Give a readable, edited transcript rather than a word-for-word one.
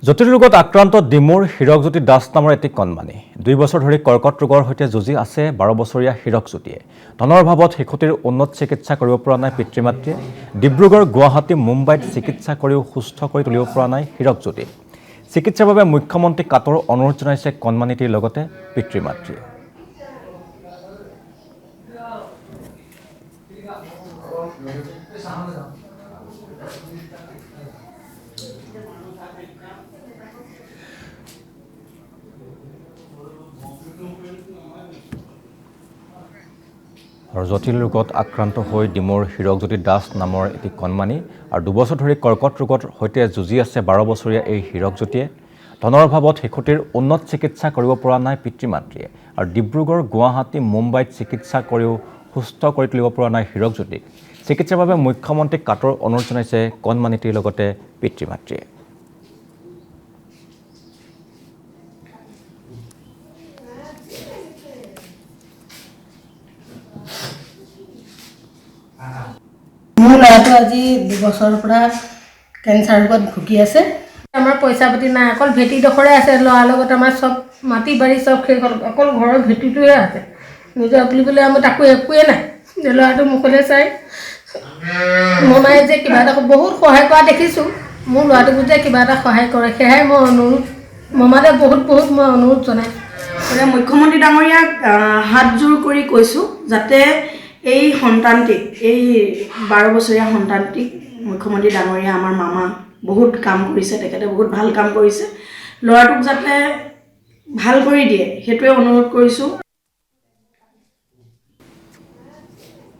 জটিল ৰোগত আক্ৰান্ত ডিমুৰ হীৰকজ্যোতি দাস নামৰ এটি কণমানি 2 বছৰ ধৰি কৰ্কট ৰোগৰ সৈতে যুঁজি আছে 12 বছৰীয়া হীৰকজ্যোতিয়ে ধনৰ অভাৱত শিশুটিৰ উন্নত চিকিৎসা কৰিব পৰা নাই পিতৃ-মাতৃয়ে ডিব্ৰুগড় গুৱাহাটী মুম্বাইত চিকিৎসা কৰিও সুস্থ কৰি তুলিব পৰা নাই হীৰকজ্যোতি চিকিৎসাৰ বাবে মুখ্যমন্ত্ৰীক কাতৰ অনুৰোধ জনাইছে কণমানিটিৰ লগতে পিতৃ-মাতৃয়ে আৰু জটিল ৰোগত আক্ৰান্ত হৈ ডিমুৰ হীৰকজ্যোতি দাস নামৰ এটি কণমানি আৰু 2 বছৰ ধৰি কৰ্কট ৰোগৰ সৈতে যুঁজি আছে 12 বছৰীয়া এই হীৰকজ্যোতিয়ে ধনৰ অভাৱত শিশুটিৰ উন্নত চিকিৎসা কৰিব পৰা নাই পিতৃ-মাতৃয়ে আৰু ডিব্ৰুগড় গুৱাহাটী মুম্বাইত চিকিৎসা কৰিও সুস্থ কৰি তুলিব পৰা নাই হীৰকজ্যোতিক চিকিৎসাৰ বাবে মুখ্যমন্ত্ৰীক কাতৰ অনুৰোধ জনাইছে কণমানিটিৰ লগতে পিতৃ-মাতৃয়ে মোৰ ল'ৰাটো আজি 2 বছৰৰ পৰা কেঞ্চাৰ ৰোগত ভুগি আছে আমাৰ পইচা পাতি নাই অকল ভেটিডোখৰে আছে ল'ৰাৰ লগত আমাৰ চব মাটি বাৰী চব শেষ হ'ল অকল ঘৰৰ ভেটিটোহে আছে নিজৰ বুলিবলৈ আমাৰ তাকো একোৱে নাই ল'ৰাটো মুখলৈ চাই মমায়ে যে কিবা এটা বহুত সহায় কৰা দেখিছোঁ মোৰ ল'ৰাটোক যে কিবা এটা সহায় কৰে সেয়াই মই অনুৰোধ মমালে বহুত মই অনুৰোধ জনাইছোঁ মুখ্যমন্ত্ৰী ডাঙৰীয়াক হাতজোৰ কৰি কৈছোঁ যাতে এই সন্তানটিক এই 12 বছৰীয়া সন্তানটিক মুখ্যমন্ত্ৰী ডাঙৰীয়া আমাৰ মামা বহুত কাম কৰিছে তেখেতে বহুত ভাল কাম কৰিছে ল'ৰাটোক যাতে ভাল কৰি দিয়ে সেইটোৱে অনুৰোধ কৰিছোঁ।